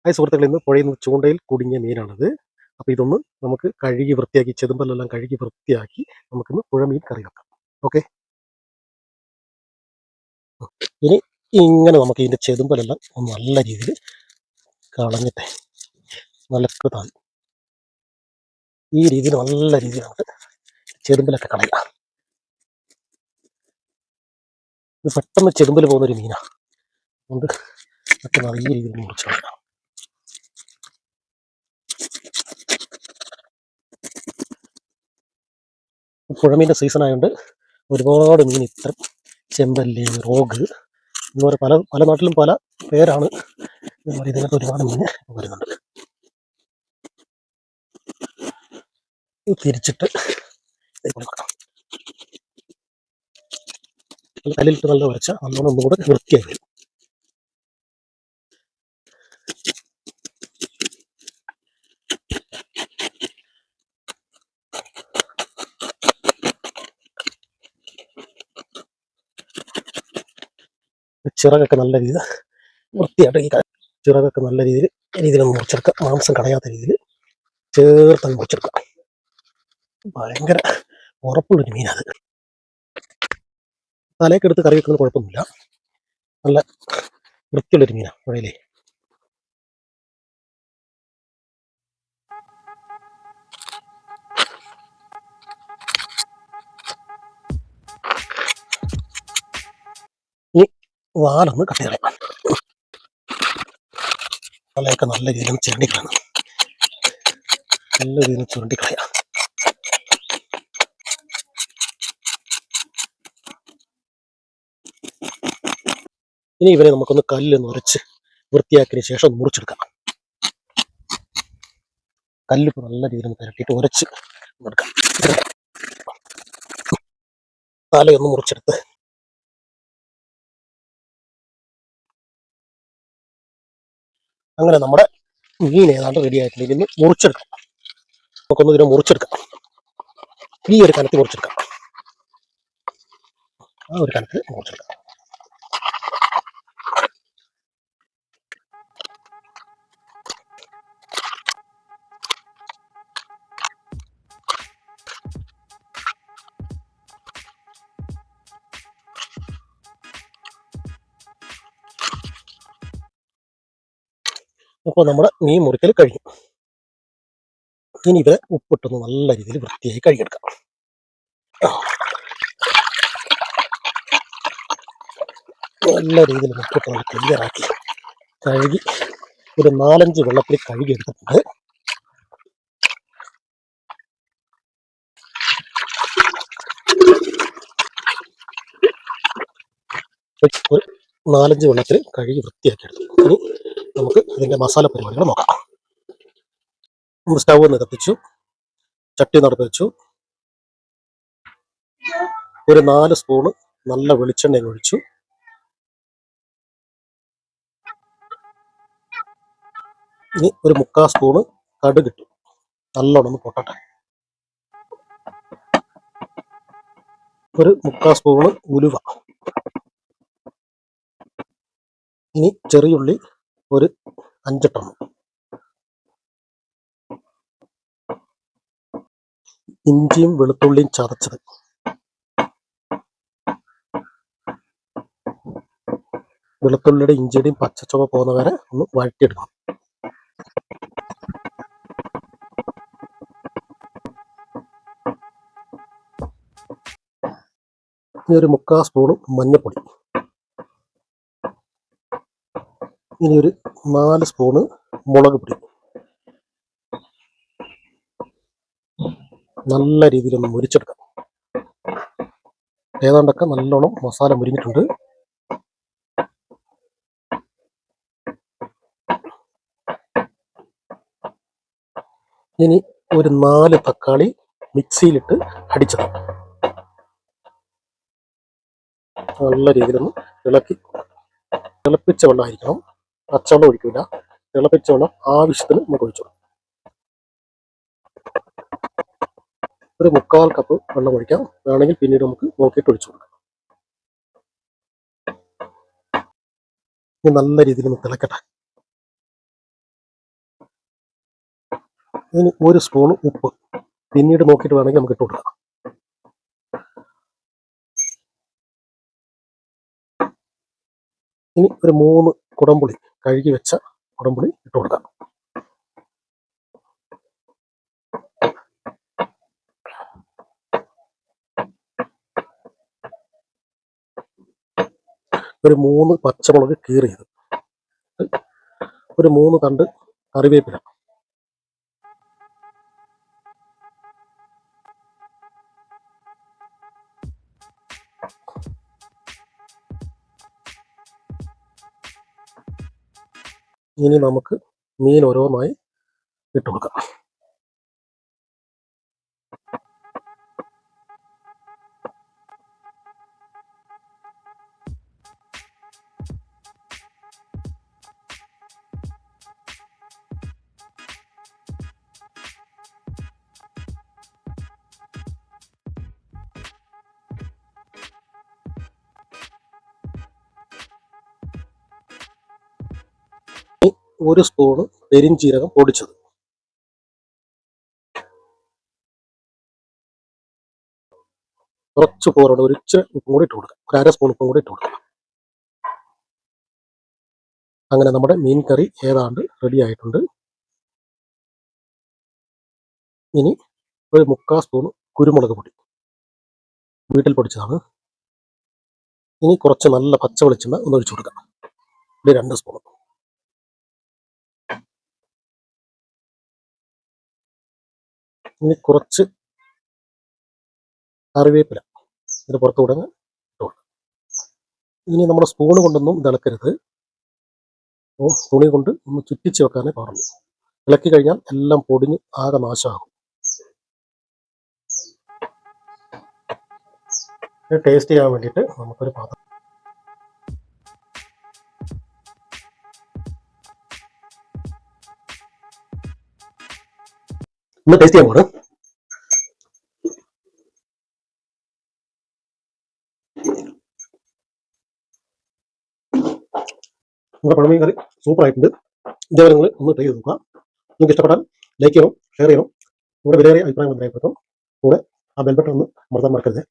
Hi സുഹൃത്തുക്കളെ, ഇന്ന് പുഴയിൽ നിന്ന് ചൂണ്ടയിൽ കുടുങ്ങിയ മീനാണിത്. അപ്പോൾ ഇതൊന്ന് നമുക്ക് കഴുകി വൃത്തിയാക്കി, ചെതുമ്പലെല്ലാം കഴുകി വൃത്തിയാക്കി നമുക്കിന്ന് പുഴമീൻ കറി വെക്കാം. ഓക്കെ. ഇനി ഇങ്ങനെ നമുക്ക് ഇതിൻ്റെ ചെതുമ്പലെല്ലാം ഒന്ന് നല്ല രീതിയിൽ കളഞ്ഞിട്ടെ നല്ല താൻ ഈ രീതിയിൽ നല്ല രീതിയിൽ നമുക്ക് ചെതുമ്പലൊക്കെ കളയാം. ഇത് പെട്ടെന്ന് ചെതുമ്പൽ പോകുന്നൊരു മീനാണ്. അതുകൊണ്ട് പെട്ടെന്ന് ഈ രീതിയിൽ മുറിച്ച് കളയാം. പുഴമീൻ്റെ സീസൺ ആയതുകൊണ്ട് ഒരുപാട് മീൻ ഇത്തരം ചെമ്പല്ലി, റോഗ് ഇതുപോലെ പല പല നാട്ടിലും പല പേരാണ്. ഇതിനകത്ത് ഒരുപാട് മീൻ വരുന്നുണ്ട്. തിരിച്ചിട്ട് കല്ലിലിട്ട് നല്ല ഉരച്ച നല്ലോണം ഒന്നും കൂടെ വൃത്തിയായി വരും. ചിറകൊക്കെ നല്ല രീതിയിൽ വൃത്തിയായിട്ട് ഈ ചിറകൊക്കെ നല്ല രീതിയിൽ മുറിച്ചെടുക്കാം. മാംസം കളയാത്ത രീതിയിൽ ചേർത്ത് മുറിച്ചെടുക്കാം. ഭയങ്കര ഉറപ്പുള്ളൊരു മീനത്. തലയൊക്കെ എടുത്ത് കറി വെക്കുന്നത് കുഴപ്പമൊന്നുമില്ല. നല്ല വൃത്തിയുള്ളൊരു മീനാണ് പുഴയിലെ. ഈ വാലൊന്ന് കട്ട് കളയാം. തലയൊക്കെ നല്ല രീതിയിൽ ചുരണ്ടിക്കളയണം. നല്ല രീതിയിൽ ചുരണ്ടിക്കളയാം. ഇനി ഇവരെ നമുക്കൊന്ന് കല്ലൊന്ന് ഉരച്ച് വൃത്തിയാക്കിയതിന് ശേഷം ഒന്ന് മുറിച്ചെടുക്കാം. കല്ലിപ്പോൾ നല്ല രീതിയിൽ ഒന്ന് പുരട്ടിയിട്ട് ഉരച്ച് എടുക്കാം. തലയൊന്ന് മുറിച്ചെടുത്ത് അങ്ങനെ നമ്മുടെ മീൻ ഏതാണ്ട് റെഡി ആയിട്ടുണ്ട്. ഇതിന് മുറിച്ചെടുക്കാം. നമുക്കൊന്ന് ഇതിനെ മുറിച്ചെടുക്കാം. ഈ ഒരു കനത്തിൽ മുറിച്ചെടുക്കാം. ആ ഒരു കനത്തിൽ മുറിച്ചെടുക്കാം. അപ്പോൾ നമ്മുടെ മീൻ മുറിക്കൽ കഴിഞ്ഞു. ഇനി ഇവരെ ഉപ്പിട്ടൊന്ന് നല്ല രീതിയിൽ വൃത്തിയായി കഴുകിയെടുക്കാം. നല്ല രീതിയിൽ ഉപ്പിട്ട് നല്ല ക്ലിയറാക്കി കഴുകി ഒരു 4-5 വെള്ളത്തിൽ കഴുകിയെടുത്തിട്ടുണ്ട്. ഒരു 4-5 വെള്ളത്തിൽ കഴുകി വൃത്തിയാക്കി എടുത്തു. ഇനി നമുക്ക് ഇതിൻ്റെ മസാല പരിപാടികൾ നോക്കാം. സ്റ്റൗ ഒന്ന് കത്തിച്ചു, ചട്ടി നടത്ത് വെച്ചു. ഒരു 4 സ്പൂണ് നല്ല വെളിച്ചെണ്ണ ഒഴിച്ചു. ഇനി ഒരു 3/4 സ്പൂണ് കടുകിട്ടു. നല്ലോണം പൊട്ടട്ടെ. ഒരു 3/4 സ്പൂണ് ഉലുവ. ഇനി ചെറിയുള്ളി ഒരു 5 എണ്ണം. ഇഞ്ചിയും വെളുത്തുള്ളിയും ചതച്ചത്. വെളുത്തുള്ളിയുടെ ഇഞ്ചിയുടെയും പച്ചച്ചുവ പോകുന്നവരെ ഒന്ന് വഴറ്റിയെടുക്കണം. ഇനി ഒരു 3/4 സ്പൂണ് മഞ്ഞൾപ്പൊടി. ഇനി ഒരു 4 സ്പൂണ് മുളക് പൊടി. നല്ല രീതിയിലൊന്ന് മുരിച്ചെടുക്കാം. ഏതാണ്ടൊക്കെ നല്ലോണം മസാല മുരിഞ്ഞിട്ടുണ്ട്. ഇനി ഒരു 4 തക്കാളി മിക്സിയിലിട്ട് അടിച്ചത് നല്ല രീതിയിലൊന്ന് ഇളക്കി. തിളപ്പിച്ച വെള്ളമായിരിക്കണം, പച്ചവെള്ളം ഒഴിക്കില്ല. തിളപ്പിച്ച വെള്ളം ആവശ്യത്തിന് നമുക്ക് ഒഴിച്ചു. ഒരു 3/4 കപ്പ് വെള്ളം ഒഴിക്കാം. വേണമെങ്കിൽ പിന്നീട് നമുക്ക് നോക്കിയിട്ട് ഒഴിച്ചു കൊടുക്കാം. ഇനി നല്ല രീതിയിൽ ഒന്ന് തിളക്കട്ടെ. ഇനി 1 സ്പൂൺ ഉപ്പ് പിന്നീട് നോക്കിയിട്ട് വേണമെങ്കിൽ നമുക്ക് ഇട്ട് കൊടുക്കാം. ഇനി ഒരു 3 കുടംപുളി, കഴുകി വെച്ച കുടംപുളി ഇട്ട് കൊടുക്കാം. ഒരു 3 പച്ചമുളക് കീറിയത്, ഒരു 3 തണ്ട് കറിവേപ്പില, ഇനി നമുക്ക് മീൻ ഓരോന്നായി ഇട്ട് കൊടുക്കാം. ഒരു സ്പൂണ് പെരിഞ്ചീരകം പൊടിച്ചത്, കുറച്ച് പോറുണ്ട്, ഒരു ഇച്ചിരി ഉപ്പും കൂടി ഇട്ട് കൊടുക്കാം. ഒരു 1/2 സ്പൂൺ ഉപ്പും കൂടി ഇട്ട് കൊടുക്കാം. അങ്ങനെ നമ്മുടെ മീൻ കറി ഏതാണ്ട് റെഡി ആയിട്ടുണ്ട്. ഇനി ഒരു 3/4 സ്പൂൺ കുരുമുളക് പൊടി, വീട്ടിൽ പൊടിച്ചതാണ്. ഇനി കുറച്ച് നല്ല പച്ച വെളിച്ചെണ്ണ ഒന്ന് ഒഴിച്ചു കൊടുക്കാം. ഒരു 2 സ്പൂൺ. ഇനി കുറച്ച് കറിവേപ്പില ഇതിന് പുറത്തുകൂടെ ഇട്ട് കൊടുക്കാം. ഇനി നമ്മുടെ സ്പൂണ് കൊണ്ടൊന്നും ഇത് ഇളക്കരുത്, തുണി കൊണ്ട് ഒന്ന് ചുറ്റിച്ച് വെക്കാനേ പാടുള്ളൂ. ഇളക്കി കഴിഞ്ഞാൽ എല്ലാം പൊടിഞ്ഞ് ആകെ നാശമാകും. ടേസ്റ്റ് ചെയ്യാൻ വേണ്ടിയിട്ട് നമുക്കൊരു പാത്രം ഒന്ന് ടേസ്റ്റ് ചെയ്യാൻ പോണ്. നമ്മുടെ പഴമീൻ കറി സൂപ്പർ ആയിട്ടുണ്ട്. ഇതേപോലെ നിങ്ങൾ ഒന്ന് ട്രൈ ചെയ്ത് നോക്കുക. നിങ്ങൾക്ക് ഇഷ്ടപ്പെട്ടാൽ ലൈക്ക് ചെയ്യണം, ഷെയർ ചെയ്യണം, നിങ്ങളുടെ വിലയേറിയ അഭിപ്രായങ്ങൾ രേഖപ്പെടുത്തണം. കൂടെ ആ ബെൽ ബട്ടൺ ഒന്ന് അമർത്താൻ മറക്കരുത്.